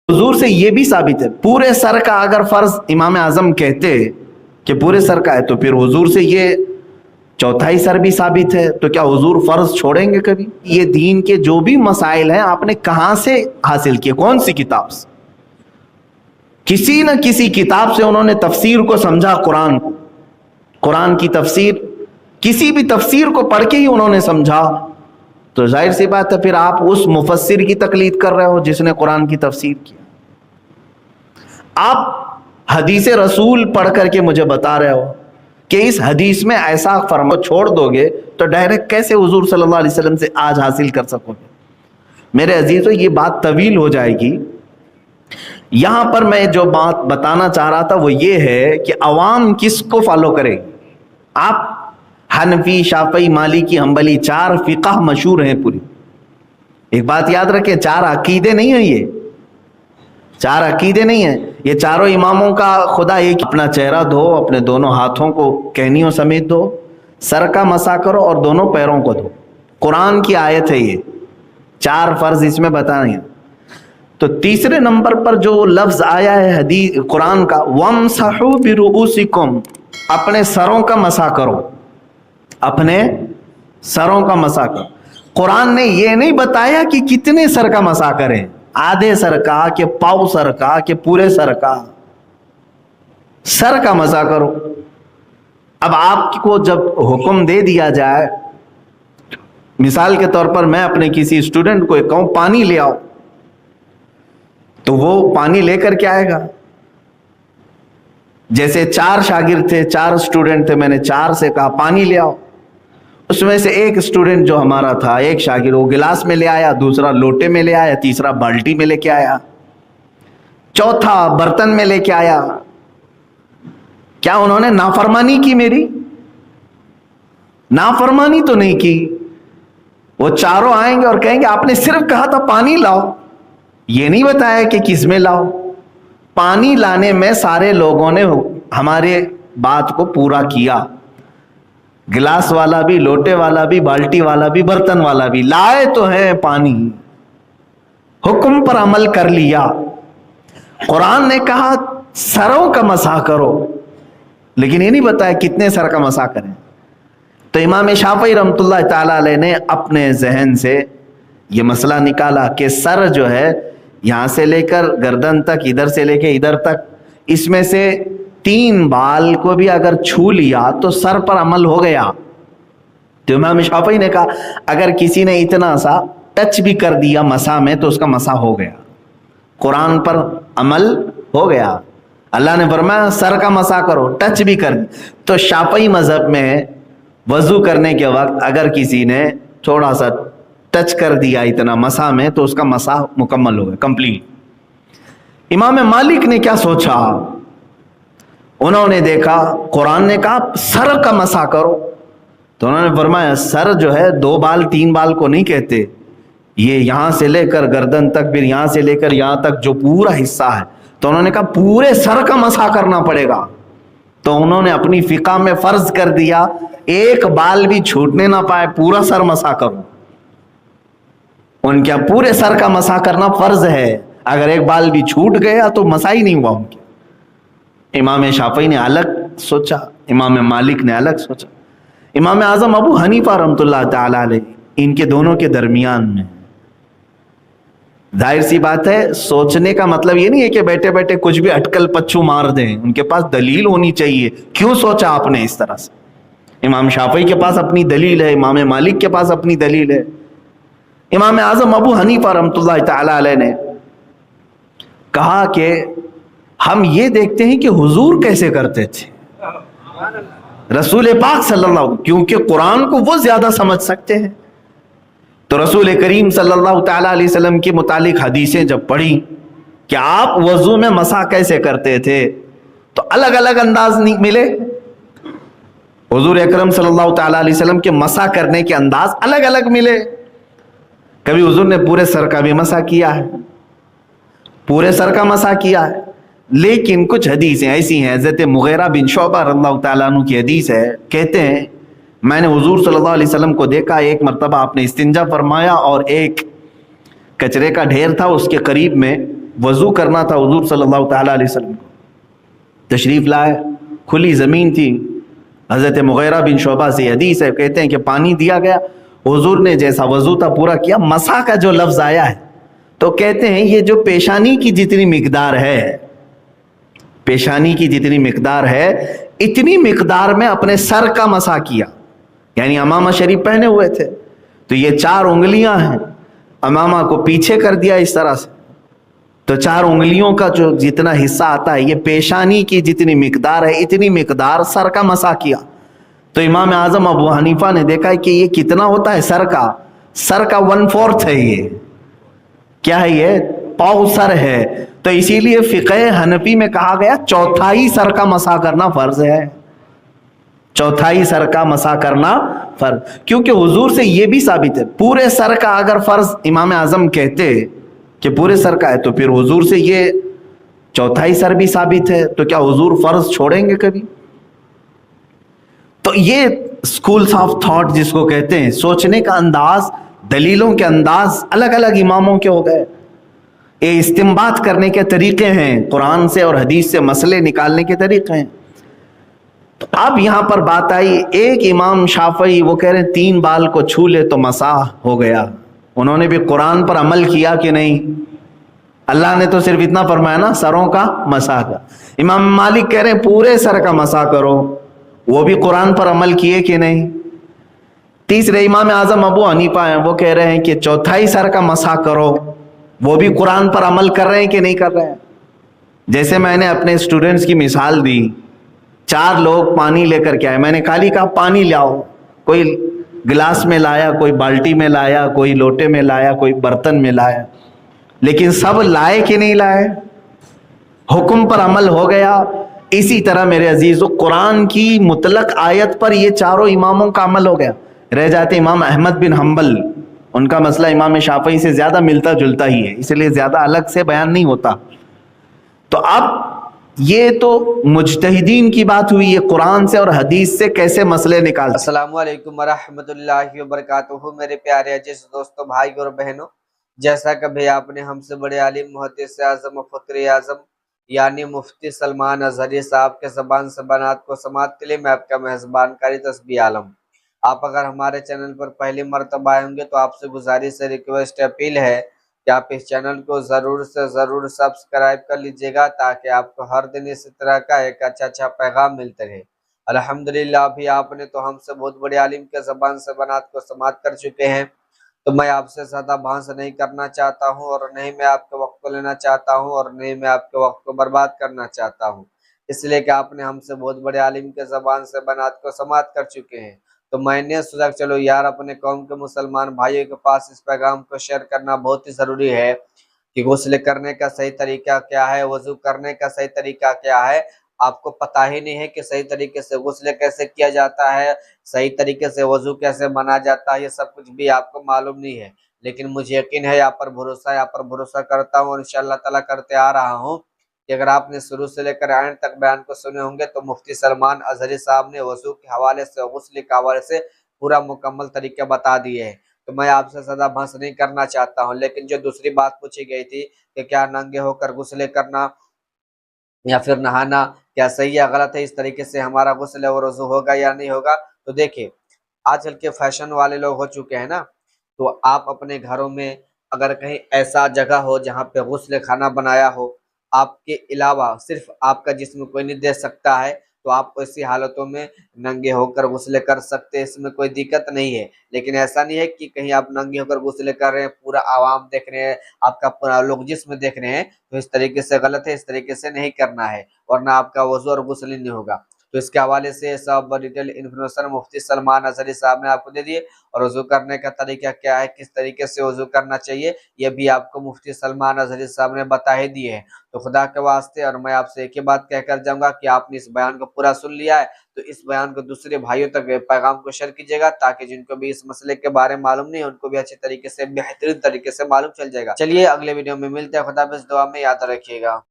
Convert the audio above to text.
حضور سے یہ بھی ثابت ہے، پورے سر کا اگر فرض امام اعظم کہتے کہ پورے سر کا ہے تو پھر حضور سے یہ چوتھائی سر بھی ثابت ہے، تو کیا حضور فرض چھوڑیں گے کبھی؟ یہ دین کے جو بھی مسائل ہیں آپ نے کہاں سے حاصل کیے؟ کون سی کتاب سے؟ کسی نہ کسی کتاب سے انہوں نے تفسیر کو سمجھا، قرآن کی تفسیر، کسی بھی تفسیر کو پڑھ کے ہی انہوں نے سمجھا، تو ظاہر سی بات ہے پھر آپ اس مفسر کی تقلید کر رہے ہو جس نے قرآن کی تفسیر کی۔ آپ حدیث رسول پڑھ کر کے مجھے بتا رہے ہو کہ اس حدیث میں ایسا فرما چھوڑ دو گے تو ڈائریکٹ کیسے حضور صلی اللہ علیہ وسلم سے آج حاصل کر سکو گے؟ میرے عزیزو، یہ بات طویل ہو جائے گی۔ یہاں پر میں جو بات بتانا چاہ رہا تھا وہ یہ ہے کہ عوام کس کو فالو کرے؟ آپ حنفی، شافعی، مالکی، حنبلی، 4 فقہ مشہور ہیں پوری۔ ایک بات یاد رکھیں، 4 عقیدے نہیں ہیں، یہ 4 عقیدے نہیں ہیں، یہ چاروں اماموں کا خدا ایک۔ اپنا چہرہ دھو، اپنے دونوں ہاتھوں کو کہنیوں سمیت دھو، سر کا مسح کرو اور دونوں پیروں کو دھو۔ قرآن کی آیت ہے یہ، 4 فرض اس میں بتانے ہیں۔ تو تیسرے نمبر پر جو لفظ آیا ہے حدیث قرآن کا، وَامْسَحُوا بِرُؤُوسِكُمْ، اپنے سروں کا مسح کرو، اپنے سروں کا مسح کرو۔ قرآن نے یہ نہیں بتایا کہ کتنے سر کا مسح کریں، آدھے سر کا کہ پاؤ سر کا کہ پورے سر کا، سر کا مسح کرو۔ اب آپ کو جب حکم دے دیا جائے، مثال کے طور پر میں اپنے کسی اسٹوڈنٹ کو کہوں پانی لے آؤ، تو وہ پانی لے کر کے آئے گا۔ جیسے 4 شاگرد تھے، 4 اسٹوڈنٹ تھے، میں نے 4 سے کہا پانی لے آؤ، اس میں سے ایک اسٹوڈنٹ جو ہمارا تھا، ایک شاگرد، وہ گلاس میں لے آیا، دوسرا لوٹے میں لے آیا، تیسرا بالٹی میں لے کے آیا، چوتھا برتن میں لے کے آیا۔ کیا انہوں نے نافرمانی کی؟ میری نافرمانی تو نہیں کی۔ وہ چاروں آئیں گے اور کہیں گے آپ نے صرف کہا تھا پانی لاؤ، یہ نہیں بتایا کہ کس میں لاؤ۔ پانی لانے میں سارے لوگوں نے ہمارے بات کو پورا کیا، گلاس والا بھی، لوٹے والا بھی، بالٹی والا بھی، برتن والا بھی، لائے تو ہے پانی، حکم پر عمل کر لیا۔ قرآن نے کہا سروں کا مسح کرو، لیکن یہ نہیں بتایا کتنے سر کا مسح کریں۔ تو امام شافعی رحمۃ اللہ تعالی علیہ نے اپنے ذہن سے یہ مسئلہ نکالا کہ سر جو ہے یہاں سے لے کر گردن تک، ادھر سے لے کے ادھر تک، اس میں سے 3 بال کو بھی اگر چھو لیا تو سر پر عمل ہو گیا۔ تو امام شافعی نے کہا اگر کسی نے اتنا سا ٹچ بھی کر دیا مسح میں تو اس کا مسح ہو گیا، قرآن پر عمل ہو گیا۔ اللہ نے فرمایا سر کا مسح کرو، ٹچ بھی کر دی۔ تو شافعی مذہب میں وضو کرنے کے وقت اگر کسی نے تھوڑا سا ٹچ کر دیا اتنا مسح میں تو اس کا مسح مکمل ہو گیا، کمپلیٹ۔ امام مالک نے کیا سوچا؟ انہوں نے دیکھا قرآن نے کہا سر کا مسح کرو، تو انہوں نے فرمایا سر جو ہے 2 بال 3 بال کو نہیں کہتے، یہ یہاں سے لے کر گردن تک، پھر یہاں سے لے کر یہاں تک جو پورا حصہ ہے، تو انہوں نے کہا پورے سر کا مسح کرنا پڑے گا۔ تو انہوں نے اپنی فقہ میں فرض کر دیا ایک بال بھی چھوٹنے نہ پائے، پورا سر مسح کرو۔ ان کے پورے سر کا مسح کرنا فرض ہے، اگر ایک بال بھی چھوٹ گیا تو مسح ہی نہیں ہوا ان کے۔ امام شافعی نے الگ سوچا، امام مالک نے الگ سوچا، امام اعظم ابو حنیفہ رحمۃ اللہ تعالی علیہ ان کے دونوں کے درمیان میں۔ ظاہر سی بات ہے، سوچنے کا مطلب یہ نہیں ہے کہ بیٹھے بیٹھے کچھ بھی اٹکل پچھو مار دیں، ان کے پاس دلیل ہونی چاہیے، کیوں سوچا آپ نے اس طرح سے۔ امام شافعی کے پاس اپنی دلیل ہے، امام مالک کے پاس اپنی دلیل ہے۔ امام اعظم ابو حنیفہ رحمۃ اللہ تعالی علیہ نے کہا کہ ہم یہ دیکھتے ہیں کہ حضور کیسے کرتے تھے، رسول پاک صلی اللہ علیہ وسلم، کیونکہ قرآن کو وہ زیادہ سمجھ سکتے ہیں۔ تو رسول کریم صلی اللہ تعالی علیہ وسلم کے متعلق حدیثیں جب پڑھی کہ آپ وضو میں مسح کیسے کرتے تھے، تو الگ الگ انداز ملے۔ حضور اکرم صلی اللہ تعالی علیہ وسلم کے مسح کرنے کے انداز الگ الگ ملے۔ کبھی حضور نے پورے سر کا بھی مسح کیا ہے، پورے سر کا مسح کیا ہے، لیکن کچھ حدیثیں ایسی ہیں، حضرت مغیرہ بن شعبہ رضی اللہ تعالیٰ عنہ کی حدیث ہے، کہتے ہیں میں نے حضور صلی اللہ علیہ وسلم کو دیکھا، ایک مرتبہ آپ نے استنجا فرمایا اور ایک کچرے کا ڈھیر تھا، اس کے قریب میں وضو کرنا تھا حضور صلی اللہ تعالیٰ علیہ وسلم کو، تشریف لائے، کھلی زمین تھی، حضرت مغیرہ بن شعبہ سے حدیث ہے، کہتے ہیں کہ پانی دیا گیا، حضور نے جیسا وضو تھا پورا کیا، مسا کا جو لفظ آیا ہے تو کہتے ہیں یہ جو پیشانی کی جتنی مقدار ہے، پیشانی کی جتنی مقدار ہے اتنی مقدار میں اپنے سر کا مسا کیا، یعنی امامہ شریف پہنے ہوئے تھے تو یہ 4 انگلیاں ہیں، امامہ کو پیچھے کر دیا اس طرح سے، تو 4 انگلیوں کا جو جتنا حصہ آتا ہے یہ پیشانی کی جتنی مقدار ہے اتنی مقدار سر کا مسا کیا۔ تو امام اعظم ابو حنیفہ نے دیکھا کہ یہ کتنا ہوتا ہے، سر کا 1/4 ہے، یہ کیا ہے، یہ پاؤ سر ہے، تو اسی لیے فقہ حنفی میں کہا گیا 1/4 سر کا مسا کرنا فرض ہے، 1/4 سر کا مسا کرنا فرض، کیونکہ حضور سے یہ بھی ثابت ہے، پورے سر کا اگر فرض امام اعظم کہتے کہ پورے سر کا ہے تو پھر حضور سے یہ 1/4 سر بھی ثابت ہے، تو کیا حضور فرض چھوڑیں گے کبھی؟ تو یہ سکولز آف تھاٹ جس کو کہتے ہیں، سوچنے کا انداز، دلیلوں کے انداز الگ الگ اماموں کے ہو گئے، یہ استنباط کرنے کے طریقے ہیں، قرآن سے اور حدیث سے مسئلے نکالنے کے طریقے ہیں۔ تو اب یہاں پر بات آئی، ایک امام شافعی وہ کہہ رہے ہیں 3 بال کو چھو لے تو مسح ہو گیا، انہوں نے بھی قرآن پر عمل کیا کہ نہیں؟ اللہ نے تو صرف اتنا فرمایا نا، سروں کا مسح کا۔ امام مالک کہہ رہے ہیں پورے سر کا مسح کرو، وہ بھی قرآن پر عمل کیے کہ نہیں؟ تیسرے امام اعظم ابو حنیفہ ہیں، وہ کہہ رہے ہیں کہ 1/4 سر کا مسح کرو، وہ بھی قرآن پر عمل کر رہے ہیں کہ نہیں کر رہے ہیں؟ جیسے میں نے اپنے اسٹوڈنٹس کی مثال دی، 4 لوگ پانی لے کر کے آئے، میں نے خالی کہا پانی لاؤ، کوئی گلاس میں لایا، کوئی بالٹی میں لایا، کوئی لوٹے میں لایا، کوئی برتن میں لایا، لیکن سب لائے کہ نہیں لائے؟ حکم پر عمل ہو گیا۔ اسی طرح میرے عزیزو قرآن کی مطلق آیت پر یہ 4 اماموں کا عمل ہو گیا، رہ جاتے امام احمد بن حنبل، ان کا مسئلہ امام شافعی سے زیادہ ملتا جلتا ہی ہے، اس لیے زیادہ الگ سے بیان نہیں ہوتا۔ تو اب یہ تو مجتہدین کی بات ہوئی، یہ قرآن سے اور حدیث سے کیسے مسئلے نکالتے۔ السلام علیکم ورحمۃ اللہ وبرکاتہ، میرے پیارے عزیز دوستوں، بھائی اور بہنوں، جیسا کہ بھی آپ نے ہم سے بڑے عالم، محدث اعظم و فقیر اعظم یعنی مفتی سلمان اظہری صاحب کے زبان سے بنات کو سماعت کے لیے میں آپ کا میزبان قاری تسبیح عالم۔ آپ اگر ہمارے چینل پر پہلی مرتبہ آئے ہوں گے تو آپ سے گزارش ہے، ریکویسٹ اپیل ہے کہ آپ اس چینل کو ضرور سے ضرور سبسکرائب کر لیجئے گا، تاکہ آپ کو ہر دن اس طرح کا ایک اچھا پیغام ملتے رہے۔ الحمدللہ ابھی آپ نے تو ہم سے بہت بڑے عالم کے زبان سے بنات کو سماعت کر چکے ہیں، تو میں آپ سے زیادہ بحث نہیں کرنا چاہتا ہوں، اور نہیں میں آپ کے وقت کو لینا چاہتا ہوں، اور نہیں میں آپ کے وقت کو برباد کرنا چاہتا ہوں، اس لیے کہ آپ نے ہم سے بہت بڑے عالم کے زبان سے بنات کو سماعت کر چکے ہیں، تو میں نے سوچا چلو یار اپنے قوم کے مسلمان بھائیوں کے پاس اس پیغام کو شیئر کرنا بہت ہی ضروری ہے کہ غسل کرنے کا صحیح طریقہ کیا ہے، وضو کرنے کا صحیح طریقہ کیا ہے۔ آپ کو پتہ ہی نہیں ہے کہ صحیح طریقے سے غسل کیسے کیا جاتا ہے، صحیح طریقے سے وضو کیسے بنا جاتا ہے، یہ سب کچھ بھی آپ کو معلوم نہیں ہے، لیکن مجھے یقین ہے، آپ پر بھروسہ کرتا ہوں، اور انشاءاللہ تعالیٰ کرتے آ رہا ہوں کہ اگر آپ نے شروع سے لے کر اینڈ تک بیان کو سنے ہوں گے تو مفتی سلمان اظہری صاحب نے وضو کے حوالے سے، غسل کے حوالے سے پورا مکمل طریقہ بتا دیے ہیں۔ تو میں آپ سے زیادہ بحث نہیں کرنا چاہتا ہوں، لیکن جو دوسری بات پوچھی گئی تھی کہ کیا ننگے ہو کر غسل کرنا یا پھر نہانا کیا صحیح یا غلط ہے، اس طریقے سے ہمارا غسل اور وضو ہوگا یا نہیں ہوگا، تو دیکھیں آج کل کے فیشن والے لوگ ہو چکے ہیں نا، تو آپ اپنے گھروں میں اگر کہیں ایسا جگہ ہو جہاں پہ غسل خانہ بنایا ہو، آپ کے علاوہ صرف آپ کا جسم کوئی نہیں دیکھ سکتا ہے، تو آپ ایسی حالتوں میں ننگے ہو کر غسل کر سکتے ہیں، اس میں کوئی دقت نہیں ہے، لیکن ایسا نہیں ہے کہ کہیں آپ ننگے ہو کر غسل کر رہے ہیں، پورا عوام دیکھ رہے ہیں، آپ کا پورا لوگ جسم دیکھ رہے ہیں، تو اس طریقے سے غلط ہے، اس طریقے سے نہیں کرنا ہے، ورنہ آپ کا وضو اور غسل نہیں ہوگا۔ تو اس کے حوالے سے سب ڈیٹیل انفارمیشن مفتی سلمان اظہری صاحب نے آپ کو دے دیے، اور وضو کرنے کا طریقہ کیا ہے، کس طریقے سے وضو کرنا چاہیے، یہ بھی آپ کو مفتی سلمان اظہری صاحب نے بتا ہی دیے ہیں۔ تو خدا کے واسطے اور میں آپ سے ایک ہی بات کہہ کر جاؤں گا کہ آپ نے اس بیان کو پورا سن لیا ہے تو اس بیان کو دوسرے بھائیوں تک پیغام کو شیئر کیجیے گا، تاکہ جن کو بھی اس مسئلے کے بارے میں معلوم نہیں ہے ان کو بھی اچھے طریقے سے، بہترین طریقے سے معلوم چل جائے گا۔ چلیے اگلے ویڈیو میں ملتے ہیں، خدا حافظ، دعا میں یاد رکھیے گا۔